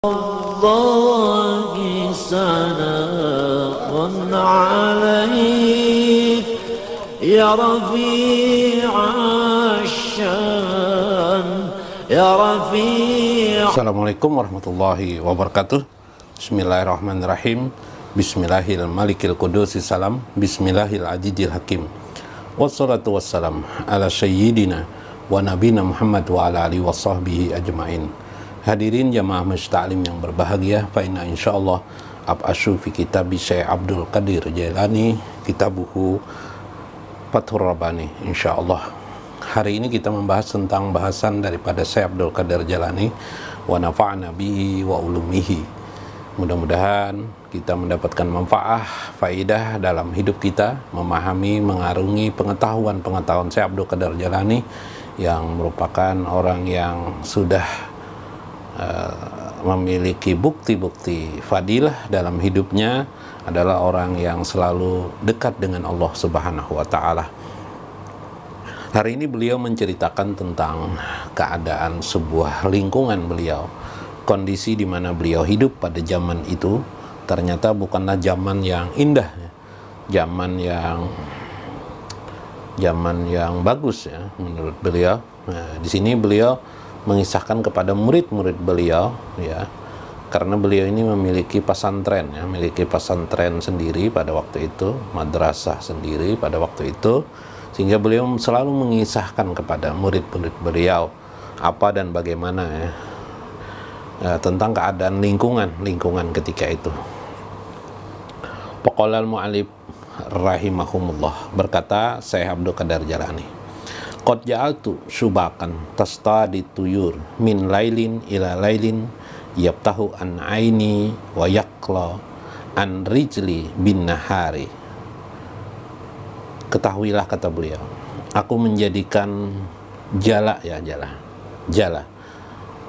الله سلام عليك يا رفيع الشان يا رفيع. Assalamualaikum warahmatullahi wabarakatuh. Bismillahirrahmanirrahim. Bismillahil malikil qudusis salam. Bismillahil azizil hakim. Wassalatu wassalam ala sayyidina wa nabina Muhammad wa ala alihi wa sahbihi ajma'in. Hadirin jamaah musta'lim yang berbahagia, fa inna insyaallah ab'asyu fi kitab Syekh Abdul Qadir Jailani, kitabuhu Fathur Rabbani. Insyaallah hari ini kita membahas tentang bahasan daripada Syekh Abdul Qadir Jailani, wa nafa'na bihi wa ulumihi. Mudah-mudahan kita mendapatkan manfaat, faidah dalam hidup kita, memahami, mengarungi pengetahuan-pengetahuan Syekh Abdul Qadir Jailani yang merupakan orang yang sudah memiliki bukti-bukti fadilah dalam hidupnya, adalah orang yang selalu dekat dengan Allah Subhanahu wa Ta'ala. Hari ini beliau menceritakan tentang keadaan sebuah lingkungan beliau, kondisi di mana beliau hidup pada zaman itu ternyata bukanlah zaman yang indah, zaman yang bagus ya menurut beliau. Nah, di sini beliau mengisahkan kepada murid-murid beliau ya, karena beliau ini memiliki pesantren ya, memiliki pesantren sendiri pada waktu itu, madrasah sendiri pada waktu itu, sehingga beliau selalu mengisahkan kepada murid-murid beliau apa dan bagaimana ya, tentang keadaan lingkungan ketika itu. Paqalal mu'alif rahimahumullah, berkata Syekh Abdul Qadir Jailani, qad ja'altu syubakan tastadi tuyur min lailin ila lailin yabtahu an aini wa yaqla an rijli bin nahari. Ketahuilah, kata beliau, aku menjadikan jala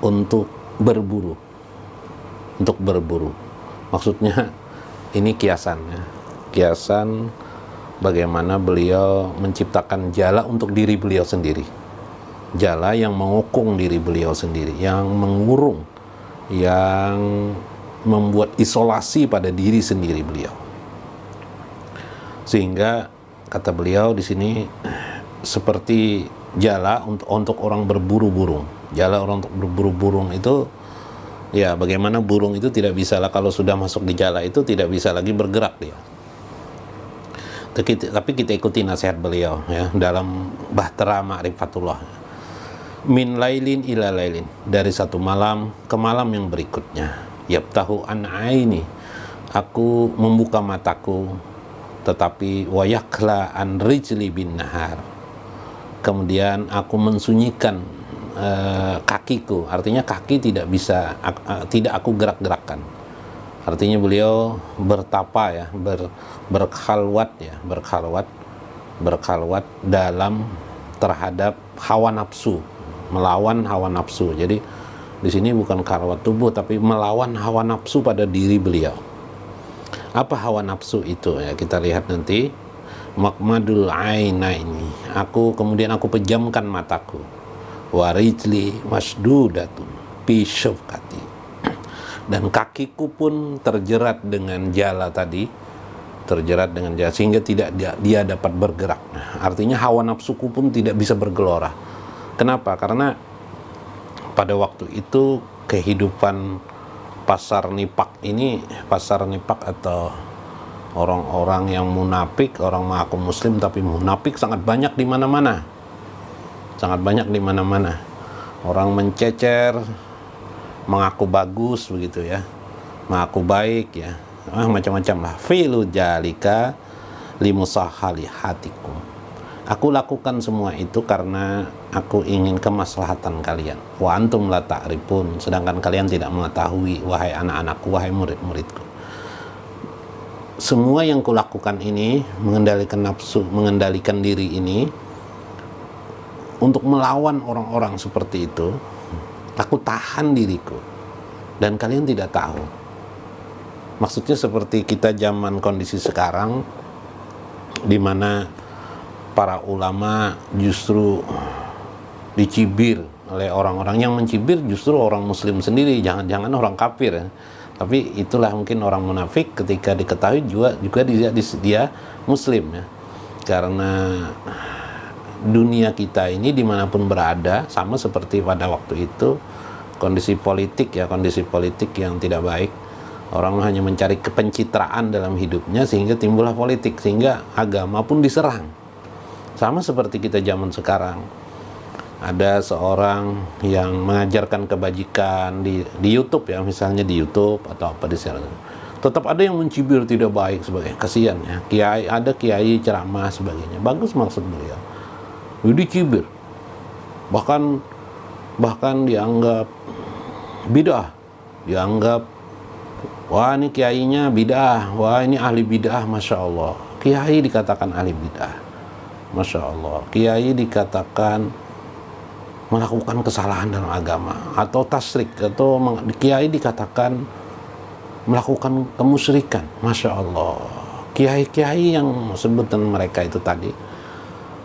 untuk berburu. Maksudnya ini kiasan bagaimana beliau menciptakan jala untuk diri beliau sendiri, jala yang mengukung diri beliau sendiri, yang mengurung, yang membuat isolasi pada diri sendiri beliau, sehingga kata beliau di sini seperti jala untuk orang berburu burung. Jala orang untuk berburu burung itu ya, bagaimana burung itu tidak bisa lah, kalau sudah masuk di jala itu tidak bisa lagi bergerak dia. Tapi kita ikuti nasihat beliau ya dalam Bahtera Ma'rifatullah. Min lailin ila lailin, dari satu malam ke malam yang berikutnya. Yabtahu an aini, aku membuka mataku, tetapi wayakla an rijli bin nahar, kemudian aku mensunyikan kakiku, artinya kaki tidak bisa tidak aku gerak-gerakkan. Artinya beliau bertapa ya, berkhalwat dalam terhadap hawa nafsu, melawan hawa nafsu. Jadi di sini bukan khalwat tubuh, tapi melawan hawa nafsu pada diri beliau. Apa hawa nafsu itu ya, kita lihat nanti. Makmadul ainaini, kemudian aku pejamkan mataku. Warijli masdudatun fi syafqati, dan kakiku pun terjerat dengan jala tadi, sehingga tidak dia dapat bergerak. Artinya hawa nafsuku pun tidak bisa bergelora. Kenapa? Karena pada waktu itu kehidupan pasar nipak atau orang-orang yang munafik, orang mengaku muslim tapi munafik sangat banyak di mana-mana. Orang mencecer, mengaku bagus begitu ya, mengaku baik ya, macam-macam lah. Filu jalika limusahali hatikum, aku lakukan semua itu karena aku ingin kemaslahatan kalian. Wa antum la ta'rifun, sedangkan kalian tidak mengetahui, wahai anak-anakku, wahai murid-muridku. Semua yang kulakukan ini, mengendalikan nafsu, mengendalikan diri ini, untuk melawan orang-orang seperti itu. Aku tahan diriku, dan kalian tidak tahu. Maksudnya seperti kita zaman kondisi sekarang, di mana para ulama justru dicibir oleh orang-orang yang mencibir justru orang muslim sendiri, jangan-jangan orang kafir ya. Tapi itulah mungkin orang munafik ketika diketahui juga dia muslim ya. Karena dunia kita ini dimanapun berada sama seperti pada waktu itu, kondisi politik yang tidak baik, orang hanya mencari kepencitraan dalam hidupnya sehingga timbullah politik, sehingga agama pun diserang. Sama seperti kita zaman sekarang, ada seorang yang mengajarkan kebajikan di YouTube ya, misalnya di YouTube atau apa di sana, tetap ada yang mencibir tidak baik sebagai kasihan ya. Ada kiai ceramah sebagainya, bagus maksud beliau, dicibir, bahkan dianggap bid'ah, dianggap wah ini kiainya bid'ah, wah ini ahli bid'ah, masya Allah. Kiai dikatakan ahli bid'ah, masya Allah. Kiai dikatakan melakukan kesalahan dalam agama, atau tasyrik, atau kiai dikatakan melakukan kemusyrikan, masya Allah. Kiai-kiai yang sebutan mereka itu tadi,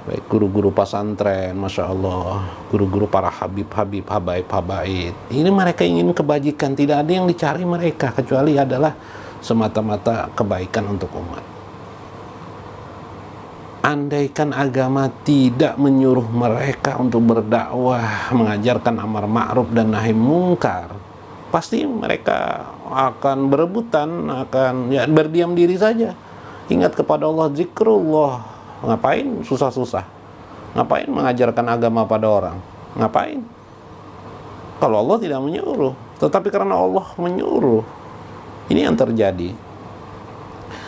baik guru-guru pesantren, masya Allah, guru-guru para habib-habib, habaib-habaib, ini mereka ingin kebajikan, tidak ada yang dicari mereka kecuali adalah semata-mata kebaikan untuk umat. Andaikan agama tidak menyuruh mereka untuk berdakwah, mengajarkan amar ma'ruf dan nahi mungkar, pasti mereka akan berebutan, akan ya berdiam diri saja. Ingat kepada Allah, zikrullah. Ngapain susah-susah? Ngapain mengajarkan agama pada orang? Ngapain? Kalau Allah tidak menyuruh, tetapi karena Allah menyuruh, ini yang terjadi.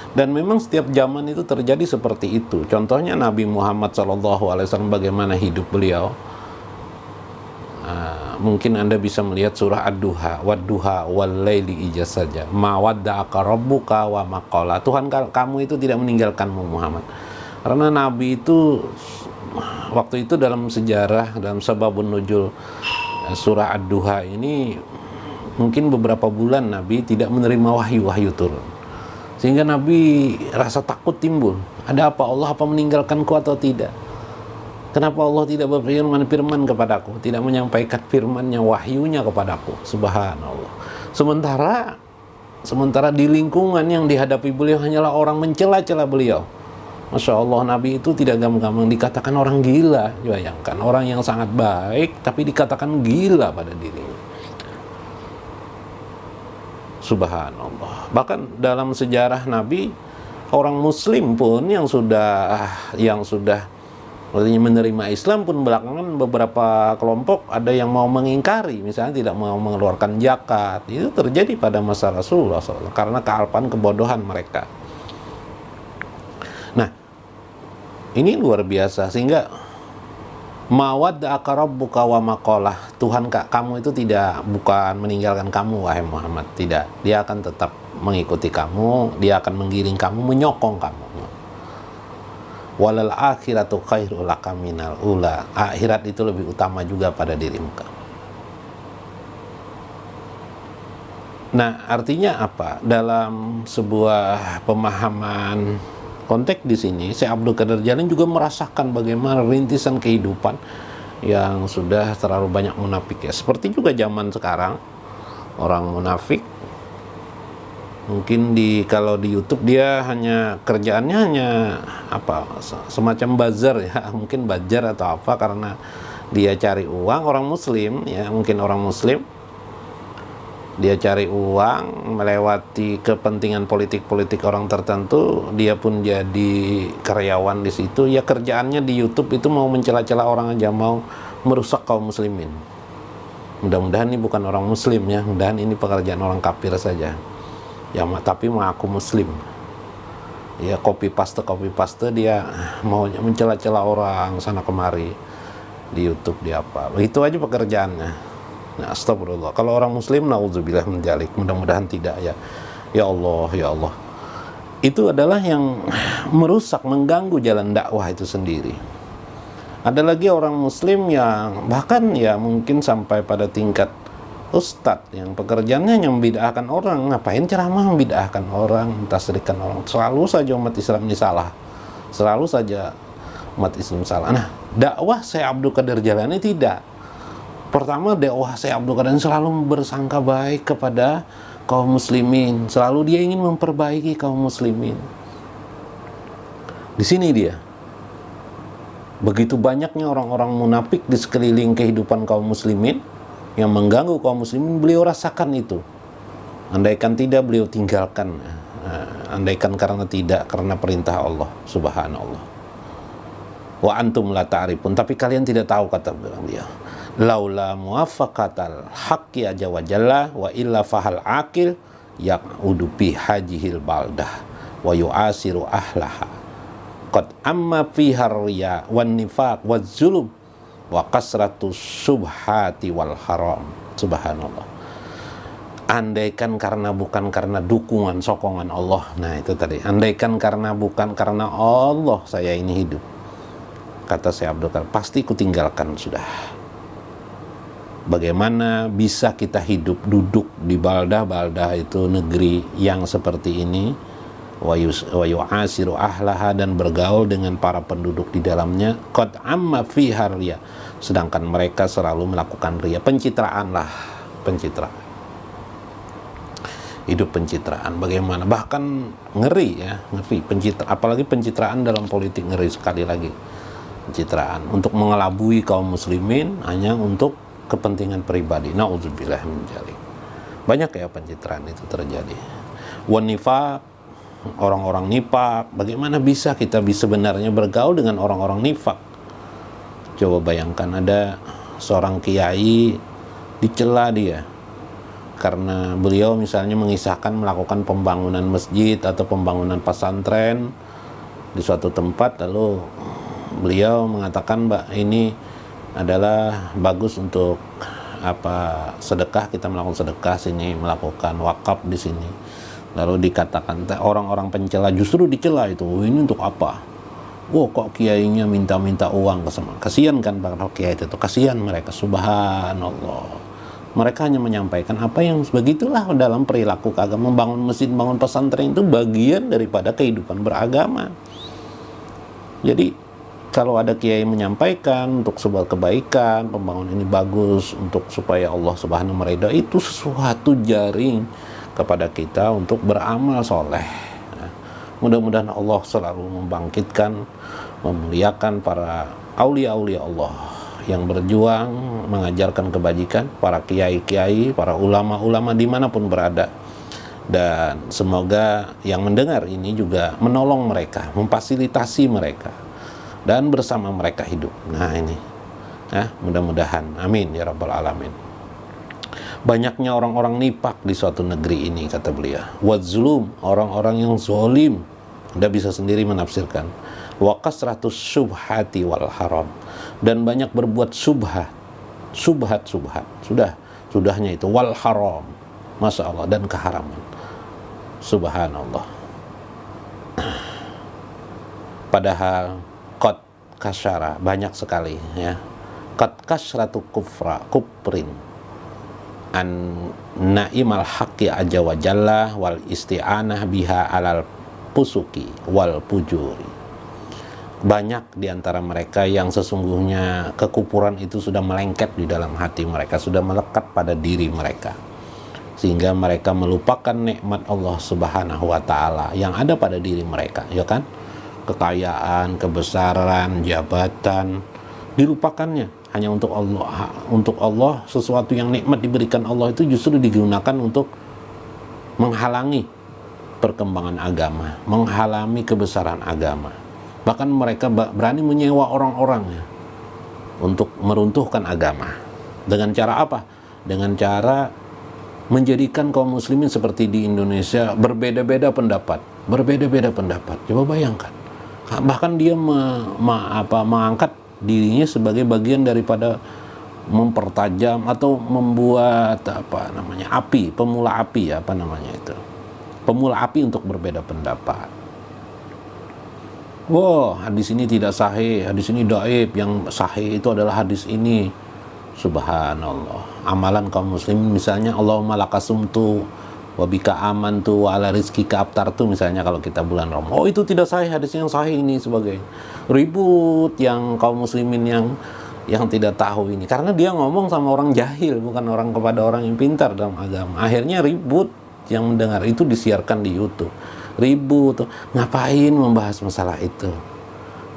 Dan memang setiap zaman itu terjadi seperti itu. Contohnya Nabi Muhammad SAW, bagaimana hidup beliau. Mungkin Anda bisa melihat surah Ad-Duha, Wad-Duha wal-laili ijaz saja. Ma wadda'aka rabbuka wa ma qala. Tuhan kamu itu tidak meninggalkanmu Muhammad. Karena Nabi itu waktu itu dalam sejarah, dalam sababun nuzul surah Ad-Duha ini, mungkin beberapa bulan Nabi tidak menerima wahyu turun. Sehingga Nabi rasa takut timbul. Ada apa? Allah apa meninggalkanku atau tidak? Kenapa Allah tidak berfirman kepadaku? Tidak menyampaikan firman-Nya, wahyunya kepadaku? Subhanallah. Sementara di lingkungan yang dihadapi beliau hanyalah orang mencela-cela beliau. Masya Allah, Nabi itu tidak gampang-gampang dikatakan orang gila. Bayangkan, orang yang sangat baik tapi dikatakan gila pada dirinya. Subhanallah. Bahkan dalam sejarah Nabi, orang Muslim pun yang sudah menerima Islam pun belakangan beberapa kelompok ada yang mau mengingkari, misalnya tidak mau mengeluarkan zakat. Itu terjadi pada masa Rasulullah SAW karena kealpaan kebodohan mereka. Nah, ini luar biasa, sehingga mawadda'aka rabbuka wa ma qala. Tuhan kamu itu bukan meninggalkan kamu wahai Muhammad, tidak. Dia akan tetap mengikuti kamu, dia akan menggiring kamu, menyokong kamu. Walal akhiratu khairul laka minal ula. Akhirat itu lebih utama juga pada dirimu. Nah, artinya apa? Dalam sebuah pemahaman konteks di sini, Syekh Abdul Qadir Jailani juga merasakan bagaimana rintisan kehidupan yang sudah terlalu banyak munafik ya. Seperti juga zaman sekarang, orang munafik mungkin kalau di YouTube dia kerjaannya hanya apa, semacam bazar ya, mungkin bajar atau apa, karena dia cari uang. Orang muslim ya, mungkin orang muslim, dia cari uang melewati kepentingan politik orang tertentu, dia pun jadi karyawan di situ ya. Kerjaannya di YouTube itu mau mencela-cela orang aja, mau merusak kaum muslimin. Mudah-mudahan ini bukan orang muslim ya, mudah-mudahan ini pekerjaan orang kafir saja ya, tapi mengaku muslim ya. Copy paste dia mau mencela-cela orang sana kemari di YouTube, di apa, begitu aja pekerjaannya. Nah, astagfirullah. Kalau orang muslim, naudzubillah min dzalik, mudah-mudahan tidak ya. Ya Allah, itu adalah yang merusak, mengganggu jalan dakwah itu sendiri. Ada lagi orang muslim yang bahkan ya mungkin sampai pada tingkat ustadz yang pekerjaannya hanya membid'ahkan orang. Ngapain ceramah membid'ahkan orang, mentasrikan orang? Selalu saja umat Islam ini salah, selalu saja umat Islam salah. Nah, dakwah Syekh Abdul Qadir Jailani tidak. Pertama, dakwah Syekh Abdul Qadir selalu bersangka baik kepada kaum muslimin, selalu dia ingin memperbaiki kaum muslimin. Di sini dia. Begitu banyaknya orang-orang munafik di sekeliling kehidupan kaum muslimin yang mengganggu kaum muslimin, beliau rasakan itu. Andaikan tidak, beliau tinggalkan. Andaikan karena perintah Allah subhanallah. Wa antum la ta'rifun, tapi kalian tidak tahu, kata beliau. Laula muwafaqatal haqqi aja wa jalla wa illa fahal akil ya'udu bi hajihil baldah wa yu'asiru ahlaha qad amma fiha riya wan nifaq waz zulum wa kasratu subhati wal haram. Subhanallah. Andaikan bukan karena dukungan sokongan Allah, nah itu tadi, andaikan bukan karena Allah saya ini hidup, kata Syekh Abdul Qadir, pasti kutinggalkan sudah. Bagaimana bisa kita hidup duduk di baldah itu negeri yang seperti ini, wa yu'asiru ahlaha, dan bergaul dengan para penduduk di dalamnya, qad amma fiha riya, sedangkan mereka selalu melakukan riya, pencitraan, hidup pencitraan. Bagaimana, bahkan ngeri apalagi pencitraan dalam politik, ngeri sekali lagi. Pencitraan untuk mengelabui kaum muslimin hanya untuk kepentingan pribadi. Na'udzubillah min dzalik. Banyak ya pencitraan itu terjadi. Wan nifaq, orang-orang nifaq. Bagaimana bisa kita sebenarnya bergaul dengan orang-orang nifaq? Coba bayangkan, ada seorang kiai dicela dia karena beliau misalnya mengisahkan melakukan pembangunan masjid atau pembangunan pesantren di suatu tempat, lalu beliau mengatakan, Mbak, ini adalah bagus untuk sedekah, kita melakukan sedekah sini, melakukan wakaf di sini. Lalu dikatakan orang-orang pencela justru dicela itu, ini untuk apa? Kok kiainya minta-minta uang, kasihan kan para kiai itu, kasihan mereka. Subhanallah. Mereka hanya menyampaikan apa yang begitulah dalam perilaku keagamaan. Membangun masjid, membangun pesantren itu bagian daripada kehidupan beragama. Jadi kalau ada kiai menyampaikan untuk sebuah kebaikan, pembangunan ini bagus untuk supaya Allah Subhanahu wa taala, itu sesuatu jaring kepada kita untuk beramal soleh. Mudah-mudahan Allah selalu membangkitkan, memuliakan para aulia-aulia Allah yang berjuang mengajarkan kebajikan, para kiai-kiai, para ulama-ulama dimanapun berada. Dan semoga yang mendengar ini juga menolong mereka, memfasilitasi mereka, dan bersama mereka hidup. Nah ini, mudah-mudahan, amin ya rabbal alamin. Banyaknya orang-orang nifaq di suatu negeri ini, kata beliau. Wadzulum, orang-orang yang zolim. Anda bisa sendiri menafsirkan. Wa kasratus subhati wal haram, dan banyak berbuat subhat. Sudahnya itu wal haram, masya Allah, dan keharaman. Subhanallah. Padahal qad kasyara, banyak sekali ya. Qad kasratu kufrin an na'imal haqqi aja wa jalla wal isti'anah biha alal pusuki wal pujuri. Banyak diantara mereka yang sesungguhnya kekufuran itu sudah melengket di dalam hati mereka, sudah melekat pada diri mereka, sehingga mereka melupakan nikmat Allah Subhanahu wa taala yang ada pada diri mereka, ya kan? Kekayaan, kebesaran, jabatan dilupakannya hanya untuk Allah. Untuk Allah, sesuatu yang nikmat diberikan Allah itu justru digunakan untuk menghalangi perkembangan agama, menghalangi kebesaran agama. Bahkan mereka berani menyewa orang-orang ya, untuk meruntuhkan agama. Dengan cara apa? Dengan cara menjadikan kaum muslimin seperti di Indonesia berbeda-beda pendapat. Coba bayangkan. Bahkan dia mengangkat dirinya sebagai bagian daripada mempertajam atau membuat api, pemula api, pemula api untuk berbeda pendapat. Hadis ini tidak sahih, hadis ini dhaif, yang sahih itu adalah hadis ini. Subhanallah. Amalan kaum muslimin misalnya, Allahumma lakasumtu wa bika amantu wa ala rizkika aftartu, misalnya kalau kita bulan Ramadan. Itu tidak sahih, hadis yang sahih ini sebagai ribut yang kaum muslimin yang yang tidak tahu ini, karena dia ngomong sama orang jahil, bukan orang kepada orang yang pintar dalam agama. Akhirnya ribut, yang mendengar itu disiarkan di YouTube, ribut, ngapain membahas masalah itu,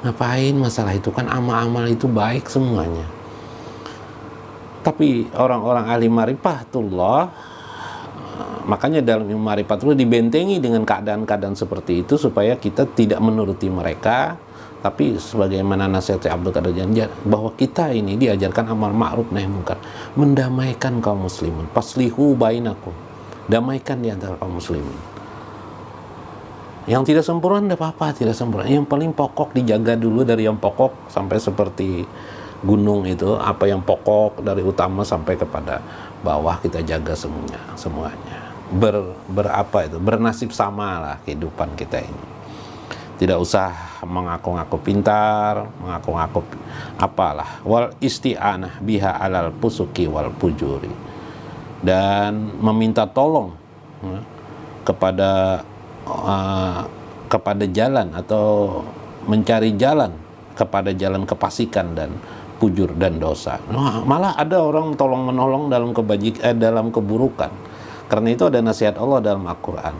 ngapain masalah itu, kan amal-amal itu baik semuanya. Tapi orang-orang ahli marifatullah, makanya dalam ilmu marifatullah dibentengi dengan keadaan-keadaan seperti itu supaya kita tidak menuruti mereka. Tapi sebagaimana nasihat Abdul Qadir Jailani, bahwa kita ini diajarkan amal ma'ruf nahi munkar, mendamaikan kaum muslimin, faslihu bainakum, damaikan di antara kaum muslimin. Yang tidak sempurna tidak apa-apa, tidak sempurna. Yang paling pokok dijaga dulu, dari yang pokok sampai seperti gunung itu, apa yang pokok dari utama sampai kepada bawah kita jaga semuanya. Bernasib sama lah kehidupan kita ini. Tidak usah mengaku-ngaku pintar, mengaku-ngaku apalah. Wal isti'anah biha alal pusuki wal pujuri. Dan meminta tolong kepada jalan, atau mencari jalan kepada jalan kefasikan dan fujur dan dosa. Nah, malah ada orang tolong menolong dalam dalam keburukan. Karena itu ada nasihat Allah dalam Al-Qur'an.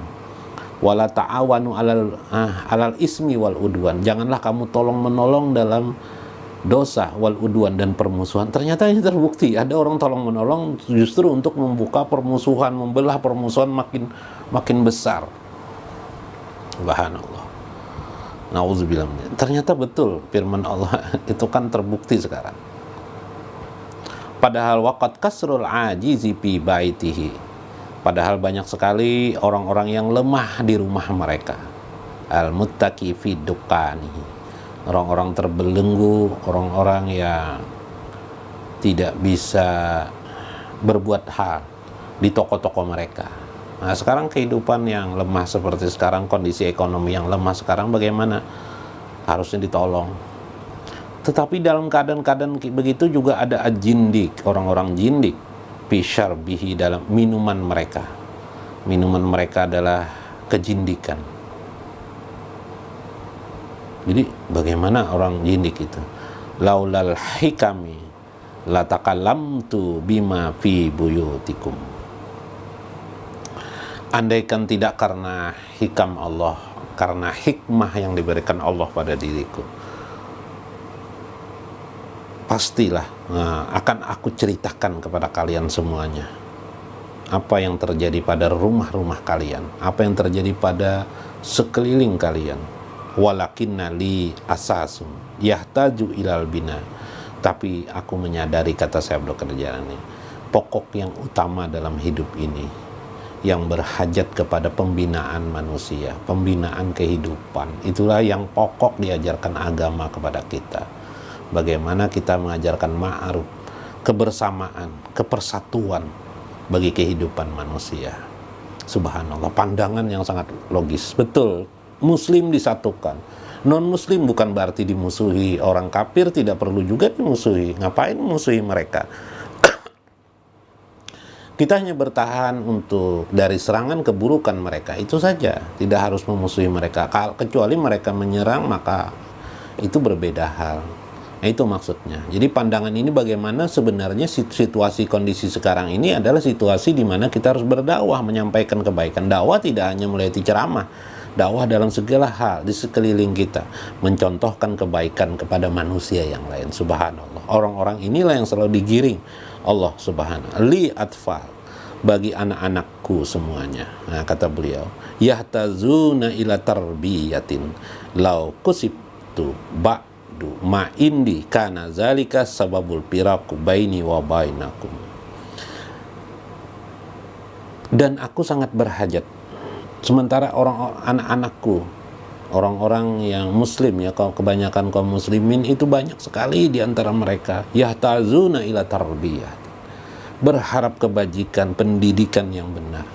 Wala ta'awanu alal ismi wal udwan. Janganlah kamu tolong menolong dalam dosa wal udwan dan permusuhan. Ternyata ini terbukti, ada orang tolong menolong justru untuk membuka permusuhan, membelah permusuhan makin besar. Subhanallah. Nauzubillah. Ternyata betul firman Allah itu kan terbukti sekarang. Padahal waqad kasrul ajizi fi baitihi. Padahal banyak sekali orang-orang yang lemah di rumah mereka. Al-muttaqi fi dukanihi. Orang-orang terbelenggu, orang-orang yang tidak bisa berbuat hal di toko-toko mereka. Nah, sekarang kehidupan yang lemah seperti sekarang, kondisi ekonomi yang lemah sekarang, bagaimana? Harusnya ditolong. Tetapi dalam keadaan-keadaan begitu juga ada ajindik, orang-orang jindik. Bishar bihi, dalam minuman mereka. Minuman mereka adalah kejindikan. Jadi bagaimana orang jindik itu? Laulal hikami latakallamtu bima fi buyutikum. Andaikan tidak karena hikam Allah, karena hikmah yang diberikan Allah pada diriku, pastilah akan aku ceritakan kepada kalian semuanya apa yang terjadi pada rumah-rumah kalian, apa yang terjadi pada sekeliling kalian. Walakinna li asasun yahtaju ilal bina. Tapi aku menyadari, kata Syekh Abdul Qadir Jailani, pokok yang utama dalam hidup ini yang berhajat kepada pembinaan manusia, pembinaan kehidupan. Itulah yang pokok diajarkan agama kepada kita. Bagaimana kita mengajarkan ma'ruf, kebersamaan, kepersatuan bagi kehidupan manusia. Subhanallah, pandangan yang sangat logis. Betul, muslim disatukan. Non-muslim bukan berarti dimusuhi. Orang kafir tidak perlu juga dimusuhi. Ngapain memusuhi mereka? Kita hanya bertahan untuk dari serangan keburukan mereka, itu saja. Tidak harus memusuhi mereka. Kecuali mereka menyerang, maka itu berbeda hal. Nah, itu maksudnya. Jadi pandangan ini bagaimana sebenarnya situasi kondisi sekarang ini adalah situasi di mana kita harus berdakwah, menyampaikan kebaikan. Dakwah tidak hanya mulai ceramah, dakwah dalam segala hal di sekeliling kita, mencontohkan kebaikan kepada manusia yang lain. Subhanallah. Orang-orang inilah yang selalu digiring Allah subhanahu li atfal, bagi anak-anakku semuanya. Nah, kata beliau, yahtazuna ila tarbiyatin law kusibtu ba'du ma indi kana zalika sababul piraku baini wa bainakum. Dan aku sangat berhajat, sementara anak-anakku, orang-orang yang muslim, ya, kebanyakan kaum muslimin itu banyak sekali di antara mereka yahtazuna ila tarbiyah, berharap kebajikan, pendidikan yang benar.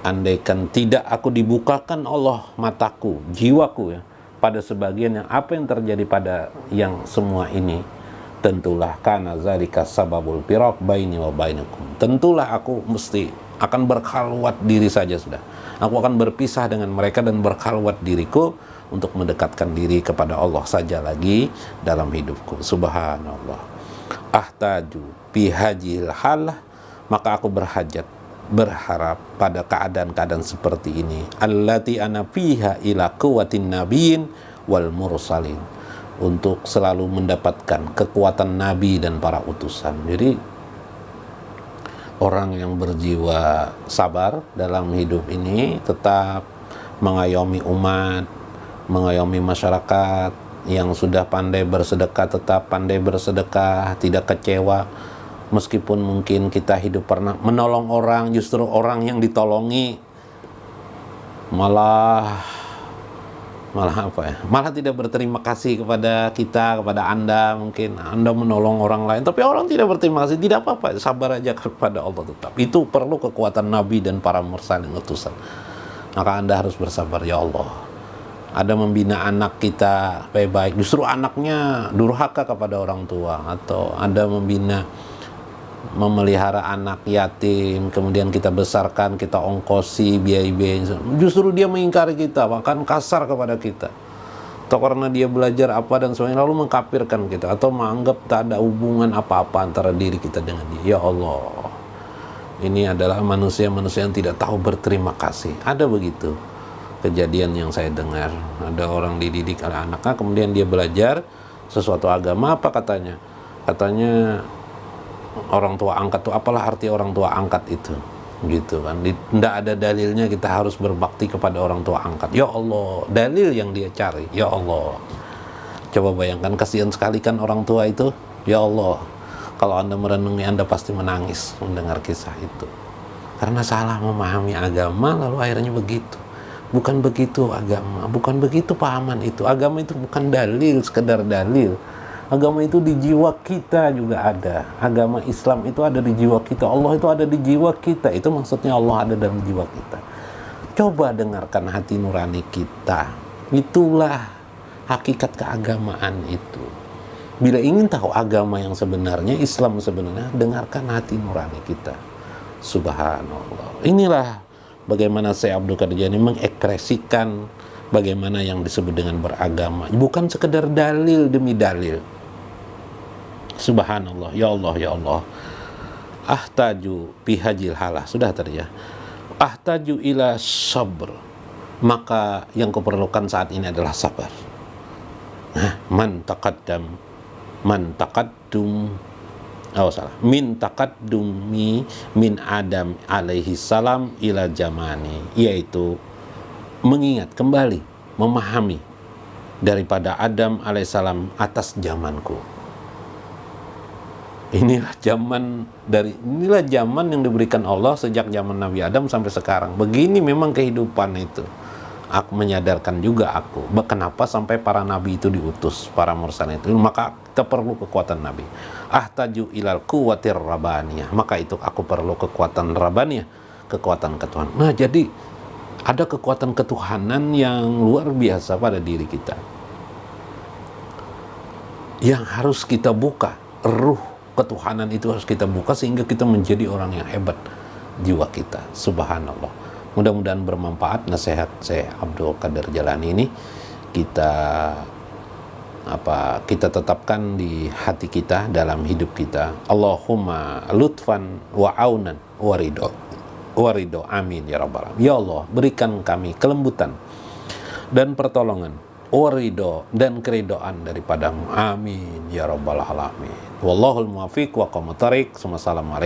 Andaikan tidak aku dibukakan Allah mataku, jiwaku, ya, pada sebagian yang apa yang terjadi pada yang semua ini, tentulah kana zalika sababul firaq baini wa bainakum. Tentulah aku mesti akan berkhalwat diri saja sudah. Aku akan berpisah dengan mereka dan berkhalwat diriku untuk mendekatkan diri kepada Allah saja lagi dalam hidupku. Subhanallah. ahtaju bihajil halah, maka aku berharap pada keadaan-keadaan seperti ini, allati ana fiha ila quwwatin nabiyyin wal mursalin, untuk selalu mendapatkan kekuatan nabi dan para utusan. Jadi orang yang berjiwa sabar dalam hidup ini tetap mengayomi umat, mengayomi masyarakat, yang sudah pandai bersedekah tetap pandai bersedekah, tidak kecewa meskipun mungkin kita hidup pernah menolong orang, justru orang yang ditolongi malah apa ya, malah tidak berterima kasih kepada kita, kepada Anda. Mungkin Anda menolong orang lain tapi orang tidak berterima kasih, tidak apa-apa, sabar aja kepada Allah tetap. Itu perlu kekuatan Nabi dan para mursalin utusan. Maka Anda harus bersabar. Ya Allah, ada membina anak kita baik-baik, justru anaknya durhaka kepada orang tua, atau ada memelihara anak yatim, kemudian kita besarkan, kita ongkosi biaya-biaya, justru dia mengingkari kita, bahkan kasar kepada kita, atau karena dia belajar apa dan sebagainya lalu mengkafirkan kita, atau menganggap tak ada hubungan apa-apa antara diri kita dengan dia. Ya Allah, ini adalah manusia-manusia yang tidak tahu berterima kasih. Ada begitu kejadian yang saya dengar, ada orang dididik oleh anaknya, kemudian dia belajar sesuatu agama, apa katanya orang tua angkat tuh, apalah arti orang tua angkat itu, gitu kan. Tidak ada dalilnya kita harus berbakti kepada orang tua angkat. Ya Allah, dalil yang dia cari. Ya Allah, coba bayangkan, kasihan sekali kan orang tua itu. Ya Allah, kalau Anda merenungi, Anda pasti menangis mendengar kisah itu, karena salah memahami agama, lalu akhirnya begitu. Bukan begitu agama, bukan begitu pahaman itu. Agama itu bukan dalil, sekedar dalil. Agama itu di jiwa kita juga ada. Agama Islam itu ada di jiwa kita. Allah itu ada di jiwa kita. Itu maksudnya Allah ada dalam jiwa kita. Coba dengarkan hati nurani kita. Itulah hakikat keagamaan itu. Bila ingin tahu agama yang sebenarnya, Islam sebenarnya, dengarkan hati nurani kita. Subhanallah. Inilah bagaimana Syekh Abdul Qadir Jailani mengekspresikan bagaimana yang disebut dengan beragama. Bukan sekedar dalil demi dalil. Subhanallah. Ya Allah, ya Allah. Ahtaju bihajil halah. Sudah tadi ya. Ahtaju ila sabr. Maka yang kuperlukan saat ini adalah sabar. Man taqaddum. Oh salah. Min taqaddumi min Adam alaihi salam ila jamani. Yaitu mengingat kembali, memahami daripada Adam alaihissalam atas zamanku. Inilah zaman yang diberikan Allah sejak zaman Nabi Adam sampai sekarang. Begini memang kehidupan itu. Aku menyadarkan juga aku, kenapa sampai para nabi itu diutus, para mursal itu. Maka kita perlu kekuatan nabi. Ahtaju ilal quwwatir rabbaniyah. Maka itu aku perlu kekuatan rabbaniyah, kekuatan ketuhanan. Nah, jadi ada kekuatan ketuhanan yang luar biasa pada diri kita, yang harus kita buka. Ruh ketuhanan itu harus kita buka sehingga kita menjadi orang yang hebat jiwa kita. Subhanallah. Mudah-mudahan bermanfaat nasihat Syekh Abdul Qadir Jailani ini kita tetapkan di hati kita, dalam hidup kita. Allahumma lutfan wa aunan wa ridho. Amin ya rabbal alamin. Ya Allah, berikan kami kelembutan dan pertolongan, warido dan keridoan daripadamu. Amin ya rabbal alamin. Wallahul muwaffiq wa aqwamut thariq. Wassalamualaikum